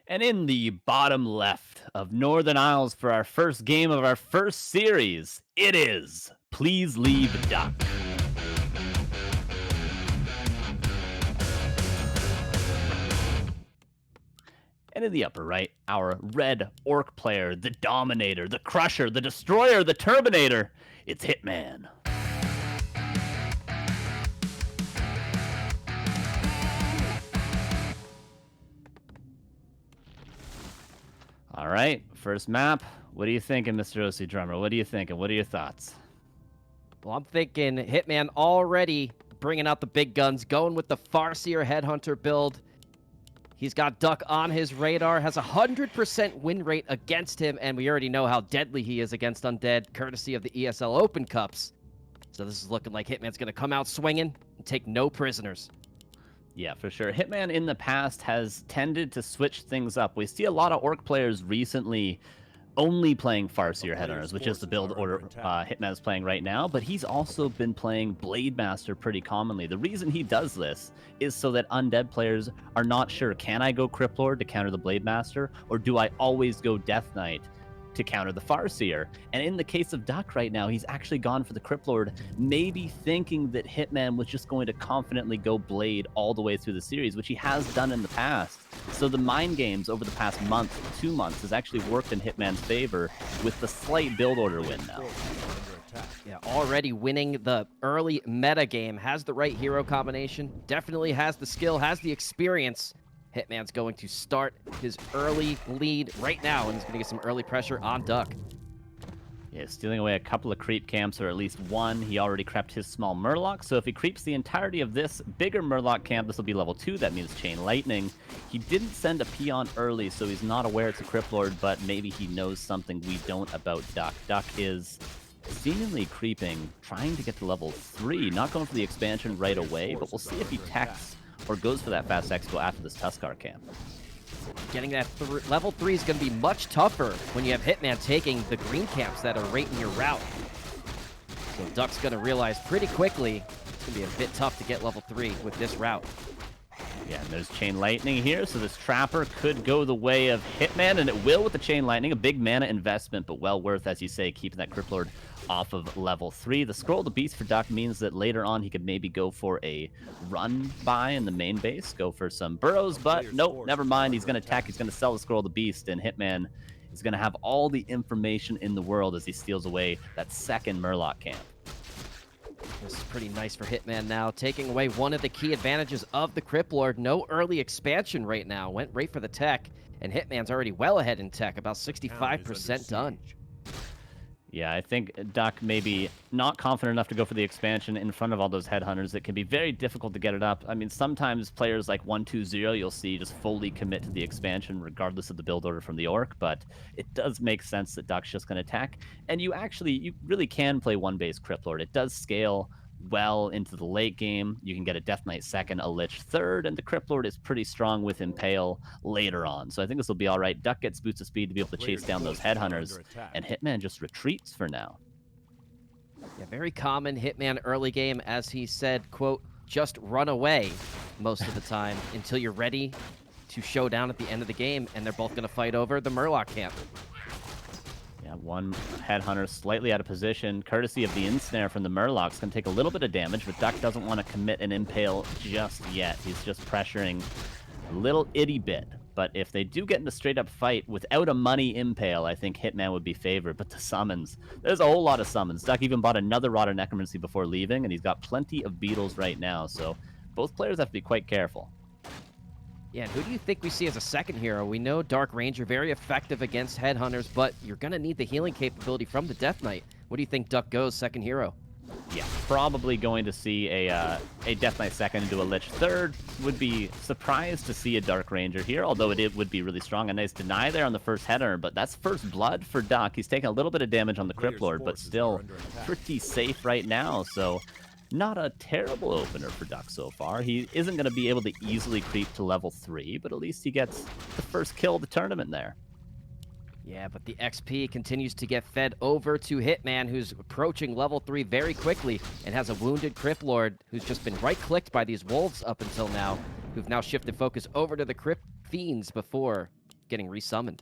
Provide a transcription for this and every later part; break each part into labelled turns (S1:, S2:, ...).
S1: And in the bottom left of Northern Isles for our first game of our first series, it is Please Leave Duck. And in the upper right, our red orc player, the Dominator, the Crusher, the Destroyer, the Terminator. It's Hitman. All right, first map. What are you thinking, Mr. OC Drummer? What are you thinking? What are your thoughts?
S2: Well, I'm thinking Hitman already bringing out the big guns, going with the Farseer Headhunter build. He's got Duck on his radar, has a 100% win rate against him, and we already know how deadly he is against Undead, courtesy of the ESL Open Cups. So this is looking like Hitman's going to come out swinging and take no prisoners.
S1: Yeah, for sure. Hitman in the past has tended to switch things up. We see a lot of orc players recently only playing Farseer Headhunters, which is the build order Hitman is playing right now, but he's also been playing Blade Master pretty commonly. The reason he does this is so that undead players are not sure, can I go Crypt Lord to counter the Blade Master, or do I always go Death Knight to counter the Farseer? And in the case of Duck right now, he's actually gone for the Crypt Lord, maybe thinking that Hitman was just going to confidently go Blade all the way through the series, which he has done in the past. So the mind games over the past month, 2 months, has actually worked in Hitman's favor with the slight build order win now.
S2: Yeah, already winning the early meta game, has the right hero combination, definitely has the skill, has the experience. Hitman's going to start his early lead right now, and he's going to get some early pressure on Duck.
S1: Yeah, stealing away a couple of creep camps, or at least one. He already crept his small Murloc, so if he creeps the entirety of this bigger Murloc camp, this will be level 2. That means Chain Lightning. He didn't send a peon early, so he's not aware it's a Crypt Lord, but maybe he knows something we don't about Duck. Duck is seemingly creeping, trying to get to level 3, not going for the expansion right away, but we'll see if he techs or goes for that fast expo after this Tuskar camp.
S2: Getting that level 3 is going to be much tougher when you have Hitman taking the green camps that are right in your route. So Duck's going to realize pretty quickly it's going to be a bit tough to get level 3 with this route.
S1: Yeah, and there's Chain Lightning here, so this Trapper could go the way of Hitman, and it will with the Chain Lightning. A big mana investment, but well worth, as you say, keeping that Crypt Lord off of level 3. The Scroll of the Beast for Duck means that later on he could maybe go for a run by in the main base, go for some burrows, but nope, never mind. He's going to attack, he's going to sell the Scroll of the Beast, and Hitman is going to have all the information in the world as he steals away that second Murloc camp.
S2: This is pretty nice for Hitman now, taking away one of the key advantages of the Crypt Lord. No early expansion right now, went right for the tech, and Hitman's already well ahead in tech, about 65% done.
S1: Yeah, I think Duck maybe not confident enough to go for the expansion in front of all those headhunters. It can be very difficult to get it up. I mean, sometimes players like 1-2-0 you'll see just fully commit to the expansion regardless of the build order from the Orc, but it does make sense that Duck's just going to attack. And you really can play one base Crypt Lord. It does scale well into the late game. You can get a Death Knight second, a Lich third, and the Crypt Lord is pretty strong with Impale later on. So I think this will be all right. Duck gets boots of speed to be able to chase down those headhunters, and Hitman just retreats for now.
S2: Yeah, very common Hitman early game, as he said, quote, just run away most of the time until you're ready to show down at the end of the game, and they're both going to fight over the Murloc camp.
S1: Yeah, one headhunter slightly out of position, courtesy of the ensnare from the Murlocs. Can take a little bit of damage, but Duck doesn't want to commit an impale just yet. He's just pressuring a little itty bit. But if they do get in a straight-up fight without a money impale, I think Hitman would be favored. But the summons, there's a whole lot of summons. Duck even bought another Rod of Necromancy before leaving, and he's got plenty of beetles right now. So both players have to be quite careful.
S2: Yeah, and who do you think we see as a second hero? We know Dark Ranger, very effective against headhunters, but you're going to need the healing capability from the Death Knight. What do you think Duck goes second hero?
S1: Yeah, probably going to see a Death Knight second into a Lich third. Would be surprised to see a Dark Ranger here, although it would be really strong. A nice deny there on the first header, but that's first blood for Duck. He's taking a little bit of damage on the Crypt Lord, but still pretty safe right now, so not a terrible opener for Duck so far. He isn't going to be able to easily creep to level 3, but at least he gets the first kill of the tournament there.
S2: Yeah, but the XP continues to get fed over to Hitman, who's approaching level 3 very quickly and has a wounded Crypt Lord who's just been right-clicked by these wolves up until now, who've now shifted focus over to the Crypt Fiends before getting resummoned.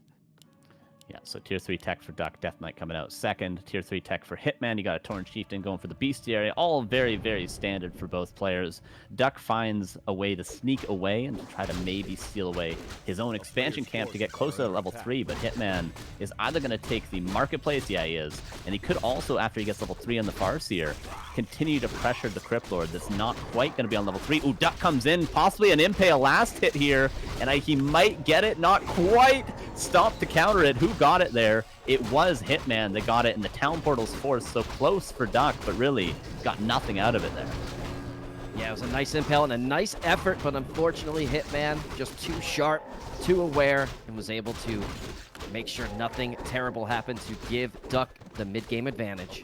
S1: Yeah, so tier 3 tech for Duck, Death Knight coming out second. Tier 3 tech for Hitman, you got a Torn Chieftain going for the Bestiary. All very, very standard for both players. Duck finds a way to sneak away and to try to maybe steal away his own expansion camp to get closer to level 3, but Hitman is either going to take the Marketplace, yeah he is, and he could also, after he gets level 3 on the Farseer, continue to pressure the Crypt Lord that's not quite going to be on level 3. Ooh, Duck comes in, possibly an Impale last hit here, and he might get it, not quite. Stop to counter it. Who got it there? It was Hitman that got it, and the Town Portal's force so close for Duck, but really got nothing out of it there.
S2: Yeah, it was a nice impale and a nice effort, but unfortunately Hitman just too sharp, too aware, and was able to make sure nothing terrible happened to give Duck the mid-game advantage.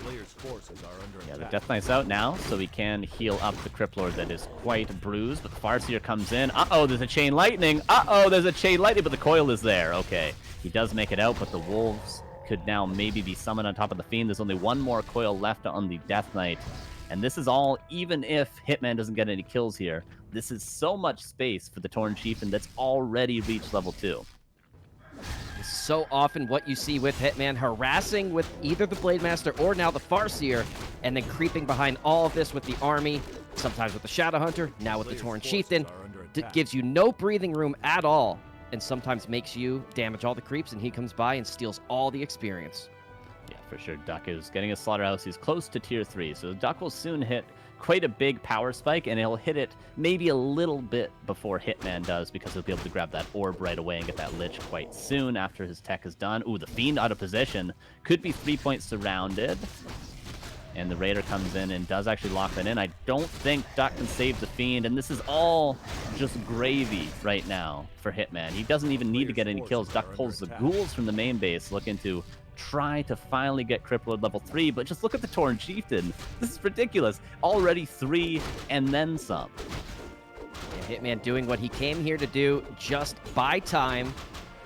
S1: Yeah, the Death Knight's out now, so we can heal up the Crypt Lord that is quite bruised, but the Farseer comes in. Uh-oh, there's a Chain Lightning. Uh-oh, there's a Chain Lightning, but the coil is there. Okay, he does make it out, but the Wolves could now maybe be summoned on top of the Fiend. There's only one more coil left on the Death Knight. And this is all, even if Hitman doesn't get any kills here, this is so much space for the Torn Chieftain that's already reached level 2.
S2: So often what you see with Hitman, harassing with either the Blade Master or now the Farseer, and then creeping behind all of this with the army, sometimes with the Shadow Hunter, now with the Torn Chieftain, gives you no breathing room at all, and sometimes makes you damage all the creeps, and he comes by and steals all the experience.
S1: Yeah, for sure. Duck is getting a Slaughterhouse. He's close to tier 3, so Duck will soon hit quite a big power spike, and he'll hit it maybe a little bit before Hitman does, because he'll be able to grab that orb right away and get that Lich quite soon after his tech is done. Ooh, the Fiend out of position. Could be 3 points surrounded. And the Raider comes in and does actually lock that in. I don't think Duck can save the Fiend, and this is all just gravy right now for Hitman. He doesn't even need to get any kills. Duck pulls the Ghouls from the main base, looking to try to finally get Crypt Lord level 3, but just look at the Torn Chieftain. This is ridiculous. Already 3 and then some.
S2: Yeah, Hitman doing what he came here to do, just buy time,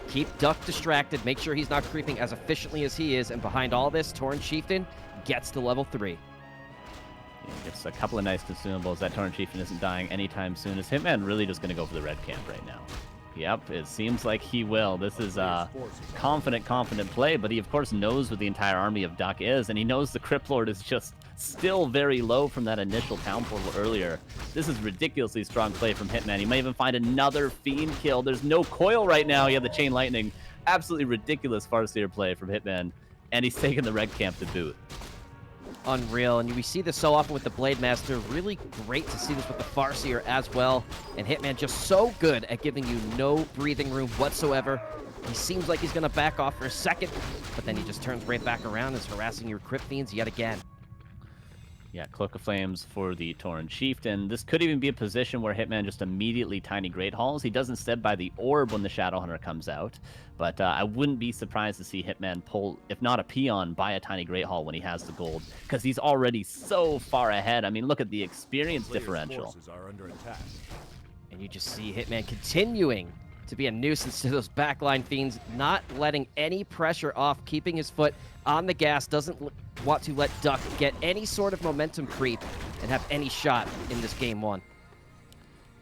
S2: keep Duck distracted, make sure he's not creeping as efficiently as he is, and behind all this, Torn Chieftain gets to level 3.
S1: Yeah, gets a couple of nice consumables. That Torn Chieftain isn't dying anytime soon. Is Hitman really just going to go for the red camp right now? Yep, it seems like he will. This is a confident play, but he, of course, knows what the entire army of Duck is, and he knows the Crypt Lord is just still very low from that initial Town Portal earlier. This is ridiculously strong play from Hitman. He might even find another Fiend kill. There's no coil right now. He had the Chain Lightning. Absolutely ridiculous Farseer play from Hitman, and he's taking the red camp to boot.
S2: Unreal, and we see this so often with the Blade Master. Really great to see this with the Farseer as well, and Hitman just so good at giving you no breathing room whatsoever. He seems like he's going to back off for a second, but then he just turns right back around and is harassing your Crypt Fiends yet again.
S1: Yeah, Cloak of Flames for the Torn Chieftain. This could even be a position where Hitman just immediately Tiny Great Halls. He does instead buy the orb when the Shadow Hunter comes out, but I wouldn't be surprised to see Hitman pull, if not a peon, buy a Tiny Great Hall when he has the gold, because he's already so far ahead. I mean, look at the experience differential.
S2: And you just see Hitman continuing to be a nuisance to those backline Fiends, not letting any pressure off, keeping his foot on the gas, doesn't want to let Duck get any sort of momentum creep and have any shot in this game 1.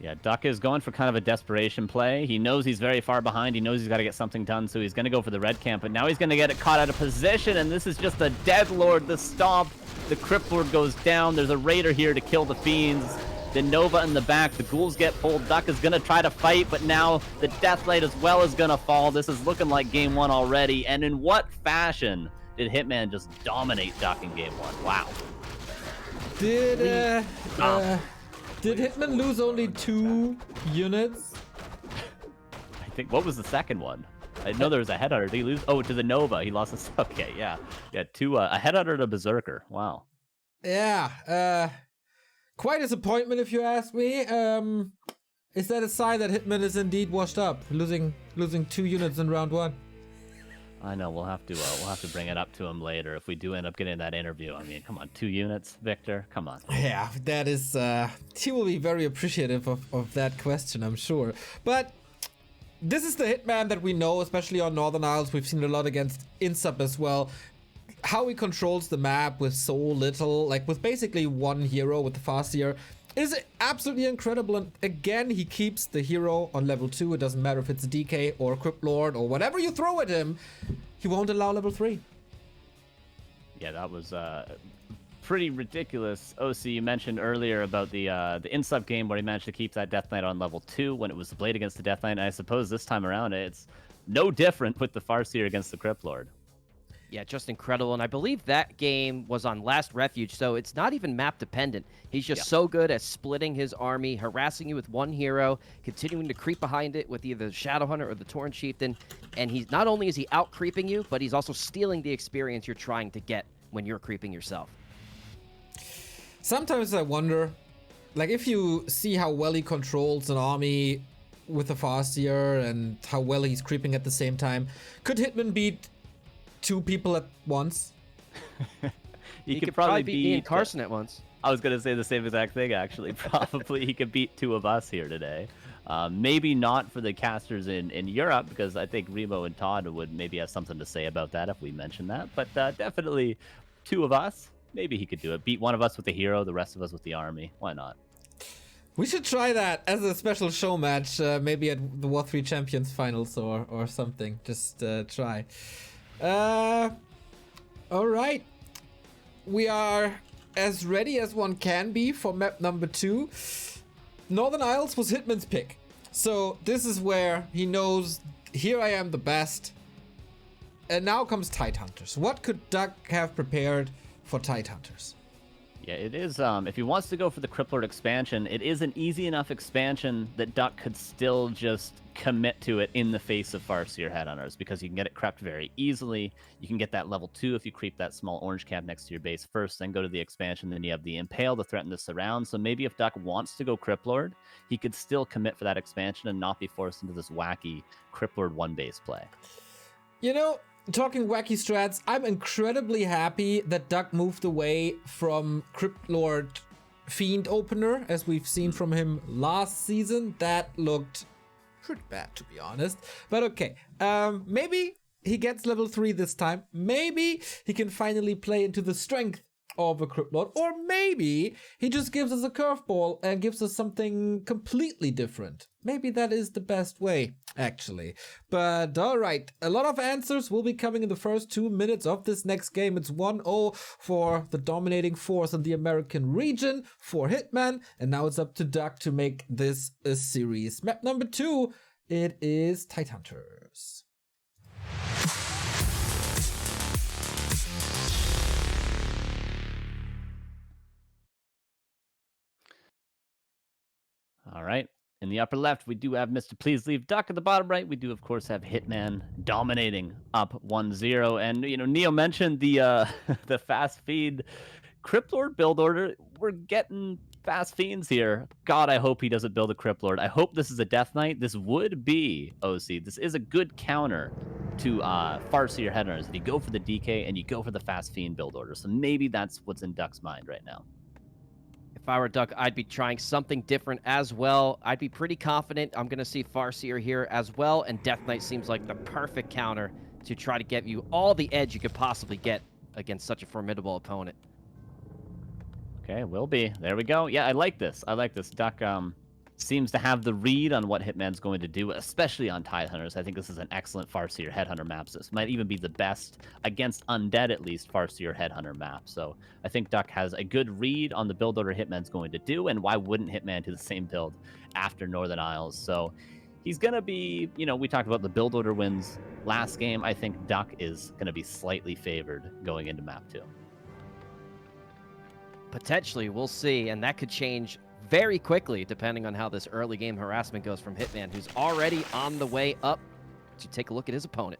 S1: Yeah, Duck is going for kind of a desperation play. He knows he's very far behind. He knows he's got to get something done, so he's going to go for the red camp, but now he's going to get it caught out of position, and this is just a Dead Lord, the stomp. The Crypt Lord goes down. There's a Raider here to kill the Fiends. The Nova in the back, the Ghouls get pulled. Duck is going to try to fight, but now the Deathlight as well is going to fall. This is looking like game 1 already, and in what fashion did Hitman just dominate Duck in game 1? Wow.
S3: Did Hitman lose only 2 units?
S1: I think, what was the second one? I know there was a Headhunter. Did he lose? Oh, to the Nova. He lost a... Okay, yeah. Yeah, a Headhunter to Berserker. Wow.
S3: Yeah, quite a disappointment if you ask me. Is that a sign that Hitman is indeed washed up, losing 2 units in round 1?
S1: I know, we'll have to bring it up to him later if we do end up getting that interview. I mean, come on, 2 units, Victor, come on.
S3: Yeah, that is, he will be very appreciative of that question, I'm sure. But this is the Hitman that we know, especially on Northern Isles. We've seen it a lot against Insub as well. How he controls the map with so little, like with basically 1 hero with the Farseer, is absolutely incredible. And again, he keeps the hero on level 2. It doesn't matter if it's a DK or a Crypt Lord or whatever you throw at him. He won't allow level 3.
S1: Yeah, that was pretty ridiculous. OC, you mentioned earlier about the in-sub game where he managed to keep that Death Knight on level 2 when it was the Blade against the Death Knight. And I suppose this time around, it's no different with the Farseer against the Crypt Lord.
S2: Yeah, just incredible. And I believe that game was on Last Refuge, so it's not even map dependent. He's just so good at splitting his army, harassing you with one hero, continuing to creep behind it with either the Shadowhunter or the Tauren Chieftain. And he's not only is he out creeping you, but he's also stealing the experience you're trying to get when you're creeping yourself.
S3: Sometimes I wonder, like, if you see how well he controls an army with the Farseer and how well he's creeping at the same time, could Hitman beat 2 people at once?
S2: He could probably beat me and Carson at once.
S1: I was going to say the same exact thing, actually. Probably he could beat 2 of us here today. Maybe not for the casters in Europe, because I think Remo and Todd would maybe have something to say about that if we mentioned that. But definitely 2 of us, maybe he could do it. Beat one of us with the hero, the rest of us with the army. Why not?
S3: We should try that as a special show match, maybe at the WarCraft Champions Finals or something. Just try. All right. We are as ready as one can be for map number 2. Northern Isles was Hitman's pick. So this is where he knows, here I am the best. And now comes Tidehunters. What could Duck have prepared for Tidehunters?
S1: Yeah, it is, if he wants to go for the Crypt Lord expansion, it is an easy enough expansion that Duck could still just commit to it in the face of Farseer Headhunters, because you can get it crept very easily. You can get that level 2 if you creep that small orange cap next to your base first, then go to the expansion, then you have the Impale to threaten the surround. So maybe if Duck wants to go Crypt Lord, he could still commit for that expansion and not be forced into this wacky Crypt Lord 1 base play.
S3: You know, talking wacky strats, I'm incredibly happy that Duck moved away from Crypt Lord Fiend opener, as we've seen from him last season. That looked pretty bad, to be honest. But okay, maybe he gets level 3 this time. Maybe he can finally play into the strength of a Crypt Lord. Or maybe he just gives us a curveball and gives us something completely different. Maybe that is the best way, actually. But alright, a lot of answers will be coming in the first 2 minutes of this next game. It's 1-0 for the dominating force in the American region for Hitman. And now it's up to Duck to make this a series. Map number 2, it is Tidehunters.
S1: All right. In the upper left, we do have Mr. Please Leave Duck. At the bottom right, we do, of course, have Hitman dominating up 1-0. And, you know, Neo mentioned the the fast feed Crypt Lord build order. We're getting fast fiends here. God, I hope he doesn't build a Crypt Lord. I hope this is a Death Knight. This would be, OC, this is a good counter to Farseer Headhunters. If you go for the DK and you go for the fast fiend build order. So maybe that's what's in Duck's mind right now.
S2: If I were Duck, I'd be trying something different as well. I'd be pretty confident I'm going to see Farseer here as well, and Death Knight seems like the perfect counter to try to get you all the edge you could possibly get against such a formidable opponent.
S1: Okay, will be. There we go. Yeah, I like this. I like this. Duck seems to have the read on what Hitman's going to do, especially on Tidehunters. I think this is an excellent Farseer Headhunter map. So this might even be the best, against Undead at least, Farseer Headhunter map. So I think Duck has a good read on the build order Hitman's going to do, and why wouldn't Hitman do the same build after Northern Isles? So he's going to be, you know, we talked about the build order wins last game. I think Duck is going to be slightly favored going into map 2.
S2: Potentially, we'll see, and that could change very quickly depending on how this early game harassment goes from Hitman, who's already on the way up to take a look at his opponent.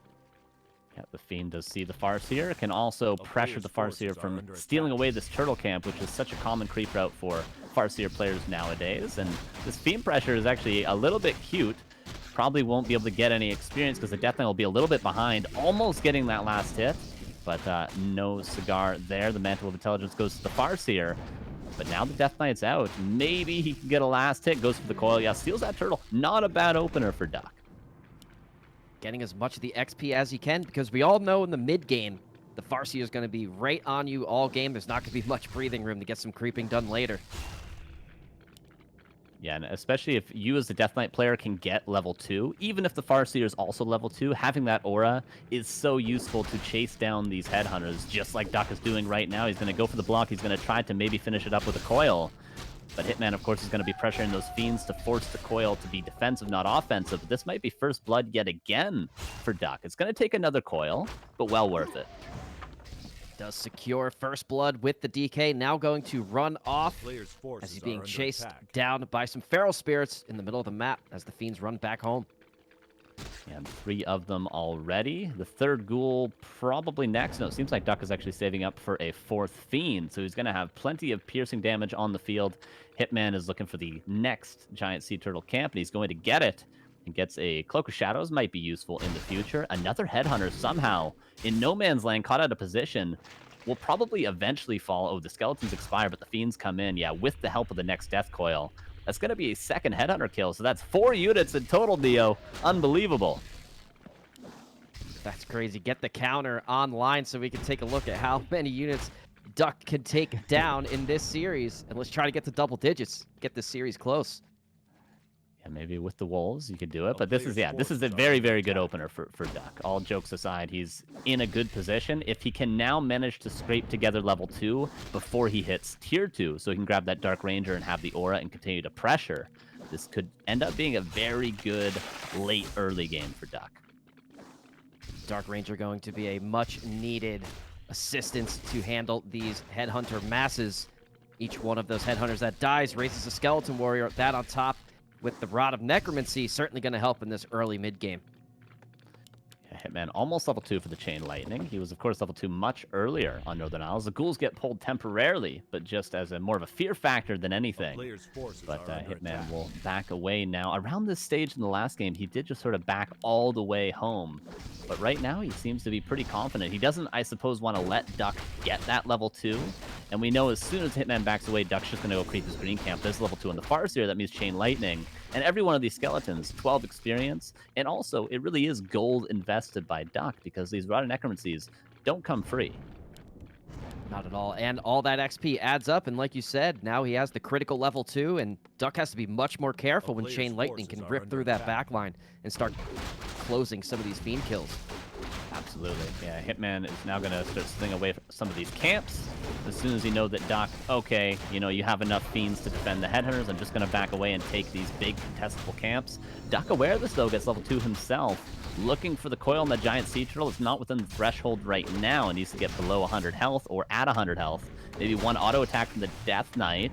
S1: Yeah, the Fiend does see the Farseer, can also pressure the Farseer from stealing away this turtle camp, which is such a common creep route for Farseer players nowadays. And this Fiend pressure is actually a little bit cute. Probably won't be able to get any experience because the Death Knight will be a little bit behind, almost getting that last hit. But no cigar there. The Mantle of Intelligence goes to the Farseer. But now the Death Knight's out. Maybe he can get a last hit. Goes for the coil. Yeah, steals that turtle. Not a bad opener for Duck.
S2: Getting as much of the XP as he can, because we all know in the mid game, the Farseer is going to be right on you all game. There's not going to be much breathing room to get some creeping done later.
S1: Yeah, and especially if you as the Death Knight player can get level 2, even if the Farseer is also level 2, having that aura is so useful to chase down these headhunters, just like Duck is doing right now. He's going to go for the block. He's going to try to maybe finish it up with a coil. But Hitman, of course, is going to be pressuring those Fiends to force the coil to be defensive, not offensive. But this might be first blood yet again for Duck. It's going to take another coil, but well worth it.
S2: Does secure first blood with the DK, now going to run off as he's being chased down by some feral spirits in the middle of the map as the Fiends run back home.
S1: And 3 of them already. The third ghoul probably next. No, it seems like Duck is actually saving up for a 4th Fiend, so he's going to have plenty of piercing damage on the field. Hitman is looking for the next giant sea turtle camp, and he's going to get it. And gets a Cloak of Shadows, might be useful in the future. Another Headhunter somehow in no man's land, caught out of position. Will probably eventually fall. Oh, the skeletons expire, but the Fiends come in. Yeah, with the help of the next Death Coil. That's going to be a second Headhunter kill, so that's 4 units in total, Neo. Unbelievable.
S2: That's crazy. Get the counter online so we can take a look at how many units Duck can take down in this series. And let's try to get to double digits. Get this series close.
S1: Yeah, maybe with the Wolves you could do it, but this is a very, very good opener for Duck. All jokes aside, he's in a good position. If he can now manage to scrape together level 2 before he hits tier 2, so he can grab that Dark Ranger and have the aura and continue to pressure, this could end up being a very good late early game for Duck.
S2: Dark Ranger going to be a much needed assistance to handle these Headhunter masses. Each one of those Headhunters that dies raises a Skeleton Warrior. That on top with the Rod of Necromancy, certainly going to help in this early mid-game.
S1: Yeah, Hitman almost level 2 for the Chain Lightning. He was, of course, level 2 much earlier on Northern Isles. The ghouls get pulled temporarily, but just as a more of a fear factor than anything. But Hitman will back away now. Around this stage in the last game, he did just sort of back all the way home. But right now, he seems to be pretty confident. He doesn't, I suppose, want to let Duck get that level 2. And we know as soon as Hitman backs away, Duck's just going to go creep his green camp. There's level 2 on the Farseer. That means Chain Lightning. And every one of these skeletons, 12 experience. And also, it really is gold invested by Duck because these Rod of Necromancies don't come free.
S2: Not at all. And all that XP adds up. And like you said, now he has the critical level 2. And Duck has to be much more careful when Chain Lightning can rip through that backline and start closing some of these Fiend kills.
S1: Absolutely. Yeah, Hitman is now going to start staying away from some of these camps. As soon as you know that Doc, okay, you know, you have enough Fiends to defend the Headhunters, I'm just going to back away and take these big contestable camps. Doc, aware of this, though, gets level 2 himself. Looking for the coil on the giant sea turtle. It's not within the threshold right now. It needs to get below 100 health or at 100 health. Maybe one auto attack from the Death Knight.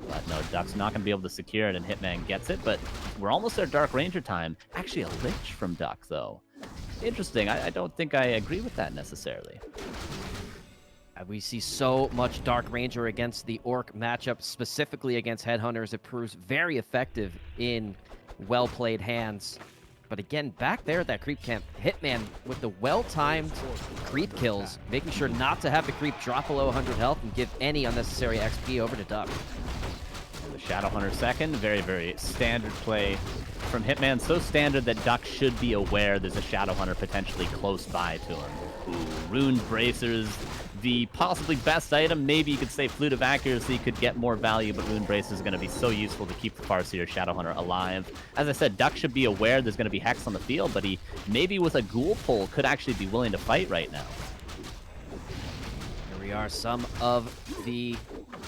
S1: But no, Duck's not going to be able to secure it, and Hitman gets it. But we're almost at Dark Ranger time. Actually, a Lich from Duck, though. Interesting. I don't think I agree with that necessarily.
S2: We see so much Dark Ranger against the Orc matchup, specifically against Headhunters. It proves very effective in well-played hands. But again, back there at that creep camp, Hitman with the well-timed creep kills, making sure not to have the creep drop below 100 health and give any unnecessary XP over to Duck.
S1: The Shadowhunter second, very, very standard play from Hitman. So standard that Duck should be aware there's a Shadowhunter potentially close by to him. Ooh, Runed Bracers, the possibly best item. Maybe you could say Flute of Accuracy could get more value, but Runed Bracers is going to be so useful to keep the Farseer Shadowhunter alive. As I said, Duck should be aware there's going to be Hex on the field, but he maybe with a Ghoul pull could actually be willing to fight right now.
S2: Here we are, some of the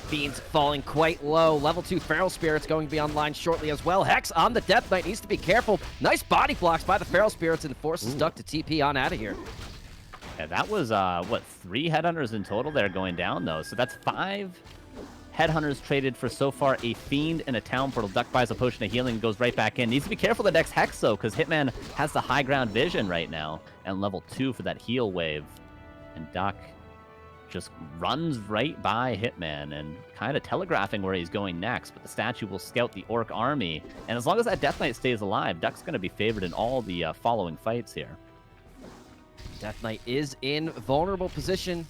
S2: Fiends falling quite low. Level 2 Feral Spirits going to be online shortly as well. Hex on the Death Knight, needs to be careful. Nice body blocks by the Feral Spirits and forces Duck to TP on out of here.
S1: Yeah, that was, what, 3 Headhunters in total that are going down, though. So that's 5 Headhunters traded for so far a Fiend and a Town Portal. Duck buys a Potion of Healing and goes right back in. Needs to be careful the next Hex, though, because Hitman has the high ground vision right now. And level 2 for that heal wave. And Duck just runs right by Hitman and kind of telegraphing where he's going next. But the statue will scout the Orc army. And as long as that Death Knight stays alive, Duck's going to be favored in all the following fights here.
S2: Death Knight is in vulnerable position.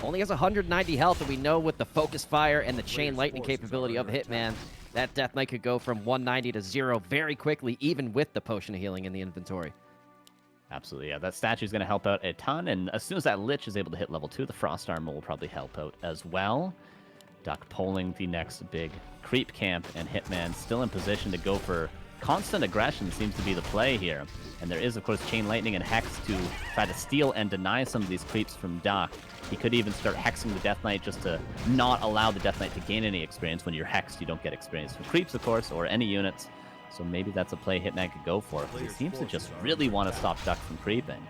S2: Only has 190 health, and we know with the Focus Fire and the Chain Lightning capability of Hitman, that Death Knight could go from 190 to 0 very quickly, even with the Potion of Healing in the inventory.
S1: Absolutely, yeah. That statue's going to help out a ton, and as soon as that Lich is able to hit level 2, the Frost Armor will probably help out as well. Duck pulling the next big creep camp, and Hitman still in position to go for constant aggression seems to be the play here. And there is, of course, Chain Lightning and Hex to try to steal and deny some of these creeps from Duck. He could even start hexing the Death Knight just to not allow the Death Knight to gain any experience. When you're hexed, you don't get experience from creeps, of course, or any units. So maybe that's a play Hitman could go for. He seems to just really want to stop Duck from creeping.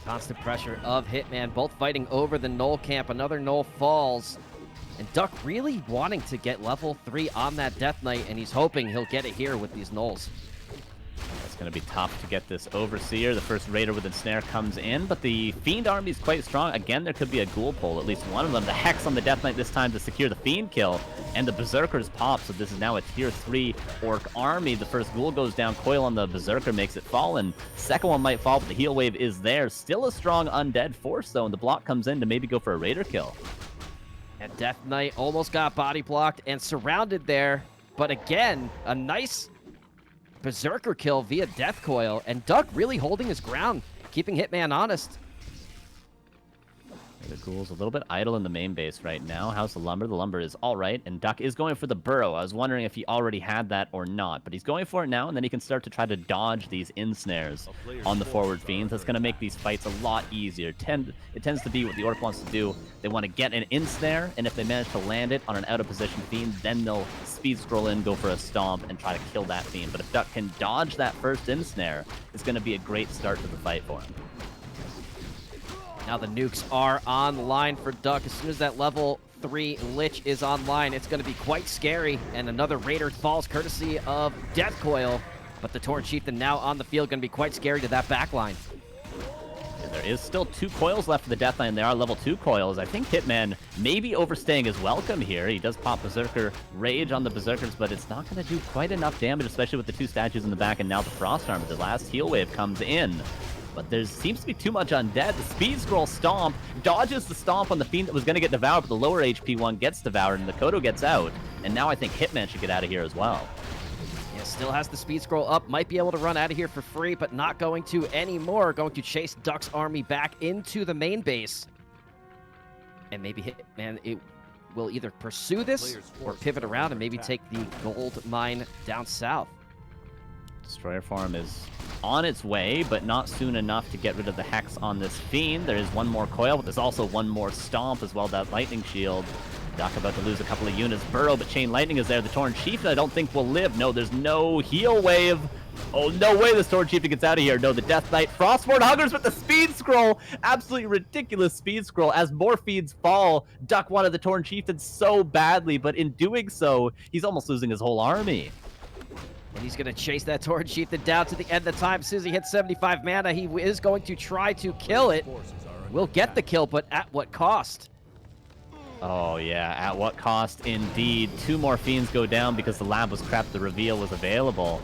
S2: Constant pressure of Hitman, both fighting over the Null camp. Another Null falls. And Duck really wanting to get level 3 on that Death Knight, and he's hoping he'll get it here with these Nulls.
S1: It's going to be tough to get this Overseer. The first Raider with Ensnare comes in, but the Fiend army is quite strong. Again, there could be a Ghoul pull, at least one of them. The Hex on the Death Knight this time to secure the Fiend kill, and the Berserkers pop, so this is now a tier 3 Orc army. The first Ghoul goes down, Coil on the Berserker makes it fall, and second one might fall, but the heal wave is there. Still a strong Undead force, though, and the block comes in to maybe go for a Raider kill.
S2: And Death Knight almost got body blocked and surrounded there, but again, a nice Berserker kill via Death Coil, and Duck really holding his ground, keeping Hitman honest.
S1: The Ghoul's a little bit idle in the main base right now. How's the Lumber? The Lumber is all right, and Duck is going for the Burrow. I was wondering if he already had that or not, but he's going for it now, and then he can start to try to dodge these Ensnares on the forward Fiends. That's going to make these fights a lot easier. It tends to be what the Orc wants to do. They want to get an Ensnare, and if they manage to land it on an out-of-position Fiend, then they'll speed scroll in, go for a Stomp, and try to kill that Fiend. But if Duck can dodge that first Ensnare, it's going to be a great start to the fight for him.
S2: Now the nukes are online for Duck. As soon as that level 3 Lich is online, it's going to be quite scary. And another Raider falls courtesy of Death Coil. But the Torn Chieftain now on the field, going to be quite scary to that backline.
S1: And there is still 2 coils left for the Death Knight. They are level 2 coils. I think Hitman may be overstaying his welcome here. He does pop Berserker Rage on the Berserkers, but it's not going to do quite enough damage, especially with the 2 statues in the back and now the Frost Armor. The last heal wave comes in. But there seems to be too much undead. The Speed Scroll Stomp dodges the Stomp on the Fiend that was going to get devoured, but the lower HP one gets devoured, and the Kodo gets out. And now I think Hitman should get out of here as well.
S2: Yeah, still has the Speed Scroll up. Might be able to run out of here for free, but not going to anymore. Going to chase Duck's army back into the main base. And maybe Hitman it will either pursue this or pivot around and maybe take the gold mine down south.
S1: Destroyer Farm is on its way, but not soon enough to get rid of the Hex on this Fiend. There is one more Coil, but there's also one more Stomp as well, that Lightning Shield. Duck about to lose a couple of units. Burrow, but Chain Lightning is there. The Torn Chieftain I don't think will live. No, there's no heal wave. Oh, no way the Torn Chieftain gets out of here. No, the Death Knight. Frostborn Huggers with the Speed Scroll. Absolutely ridiculous Speed Scroll. As more Fiends fall, Duck wanted the Torn Chieftain so badly, but in doing so, he's almost losing his whole army.
S2: And he's going to chase that Torn Chieftain down to the end of the time. As soon as he hits 75 mana, he is going to try to kill it. Will get the kill, but at what cost?
S1: Oh, yeah, at what cost indeed. 2 more Fiends go down because the lab was crap, the reveal was available.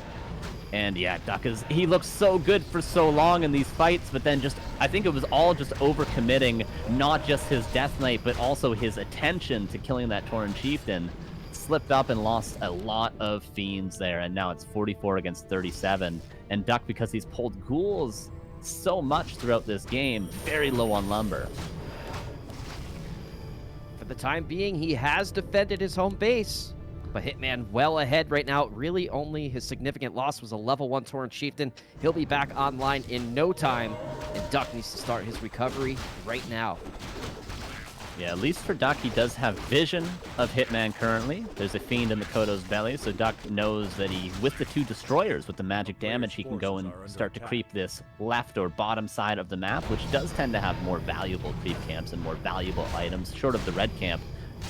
S1: And yeah, Duck he looks so good for so long in these fights, but then I think it was all just overcommitting, not just his Death Knight, but also his attention to killing that Torn Chieftain. Slipped up and lost a lot of Fiends there, and now it's 44 against 37. And Duck, because he's pulled Ghouls so much throughout this game, very low on Lumber.
S2: For the time being, he has defended his home base, but Hitman well ahead right now. Really only his significant loss was a level 1 Torn Chieftain. He'll be back online in no time, and Duck needs to start his recovery right now.
S1: Yeah, at least for Duck, he does have vision of Hitman currently. There's a Fiend in the Kodo's belly, so Duck knows that with the 2 Destroyers, with the magic damage, he can go and start to creep this left or bottom side of the map, which does tend to have more valuable creep camps and more valuable items, short of the red camp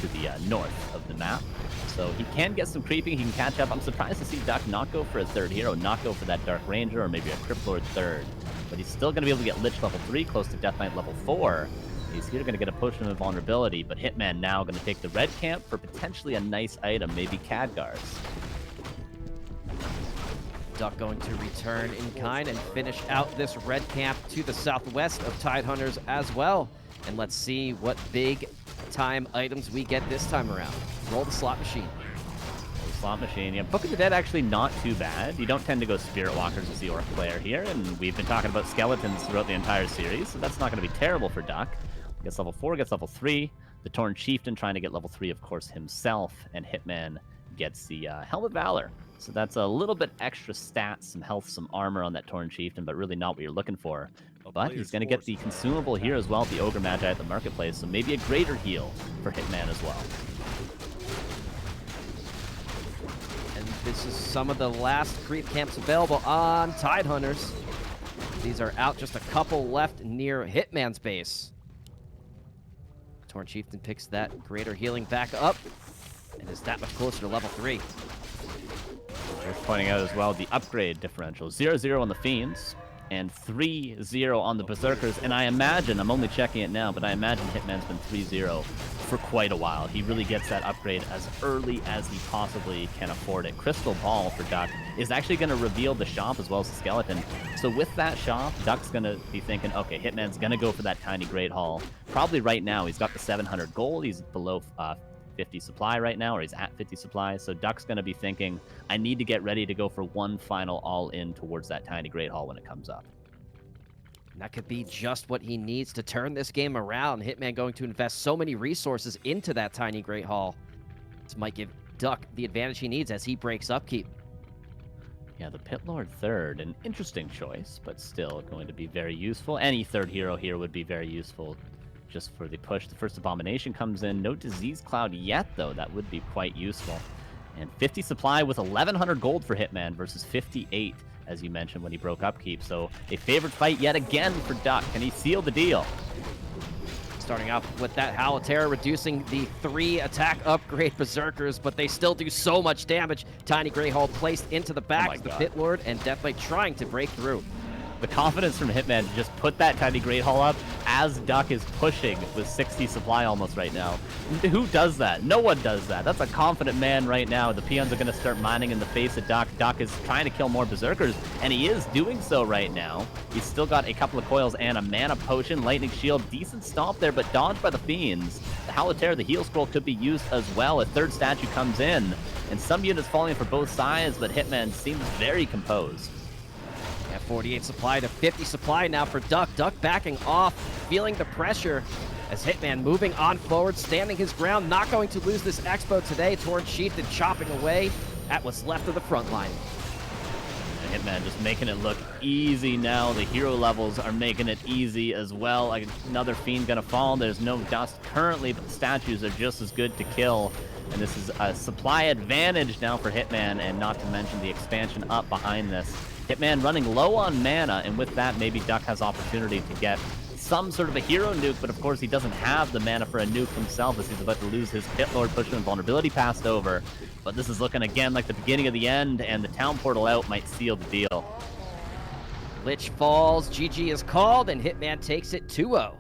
S1: to the north of the map. So he can get some creeping, he can catch up. I'm surprised to see Duck not go for a 3rd hero, not go for that Dark Ranger or maybe a Crypt Lord 3rd. But he's still going to be able to get Lich level 3, close to Death Knight level 4. He's here going to get a potion of invulnerability, but Hitman now going to take the red camp for potentially a nice item, maybe Khadgar's.
S2: Duck going to return in kind and finish out this red camp to the southwest of Tidehunters as well. And let's see what big time items we get this time around. Roll the slot machine.
S1: Slot machine, yeah. Book of the Dead actually not too bad. You don't tend to go Spirit Walkers as the Orc player here, and we've been talking about skeletons throughout the entire series, so that's not going to be terrible for Duck. Gets level 4, gets level 3. The Torn Chieftain trying to get level 3, of course, himself, and Hitman gets the Helmet Valor. So that's a little bit extra stats, some health, some armor on that Torn Chieftain, but really not what you're looking for. But he's going to get the consumable here as well, the Ogre Magi at the marketplace, so maybe a greater heal for Hitman as well.
S2: And this is some of the last creep camps available on Tidehunters. These are out, just a couple left near Hitman's base. Torn Chieftain picks that greater healing back up and is that much closer to level 3.
S1: Worth pointing out as well the upgrade differential. 0-0 on the Fiends and 3-0 on the Berserkers. And I imagine, I'm only checking it now, but I imagine Hitman's been 3-0 for quite a while. He really gets that upgrade as early as he possibly can afford it. Crystal Ball for Duck is actually going to reveal the shop as well as the skeleton. So with that shop, Duck's going to be thinking, okay, Hitman's going to go for that tiny Great Hall. Probably right now, he's got the 700 gold. He's below 50 supply right now, or he's at 50 supply. So Duck's going to be thinking, I need to get ready to go for one final all-in towards that tiny Great Hall when it comes up.
S2: And that could be just what he needs to turn this game around. Hitman going to invest so many resources into that tiny Great Hall. This might give Duck the advantage he needs as he breaks upkeep.
S1: Yeah, the Pit Lord third, an interesting choice, but still going to be very useful. Any third hero here would be very useful just for the push. The first Abomination comes in. No Disease Cloud yet, though. That would be quite useful. And 50 supply with 1,100 gold for Hitman versus 58, as you mentioned, when he broke upkeep. So a favorite fight yet again for Duck. Can he seal the deal?
S2: Starting off with that Howl of Terror, reducing the 3 attack upgrade Berserkers, but they still do so much damage. Tiny Great Hall placed into the back of the Pit Lord, and Deathbite trying to break through.
S1: The confidence from Hitman to just put that tiny Great Hall up as Duck is pushing with 60 supply almost right now. Who does that? No one does that. That's a confident man right now. The peons are going to start mining in the face of Duck. Duck is trying to kill more Berserkers, and he is doing so right now. He's still got a couple of coils and a mana potion. Lightning Shield, decent stomp there, but dodged by the Fiends. The Howl of Terror, the heal scroll could be used as well. A third statue comes in, and some units falling for both sides, but Hitman seems very composed.
S2: 48 supply to 50 supply now for Duck. Duck backing off, feeling the pressure as Hitman moving on forward, standing his ground, not going to lose this expo today. Torn Chieftain chopping away at what's left of the front line.
S1: And Hitman just making it look easy now. The hero levels are making it easy as well. Like another Fiend gonna fall. There's no dust currently, but the statues are just as good to kill. And this is a supply advantage now for Hitman, and not to mention the expansion up behind this. Hitman running low on mana, and with that, maybe Duck has opportunity to get some sort of a hero nuke, but of course he doesn't have the mana for a nuke himself as he's about to lose his Pit Lord, pushing invulnerability passed over. But this is looking again like the beginning of the end, and the town portal out might seal the deal.
S2: Lich falls, GG is called, and Hitman takes it 2-0.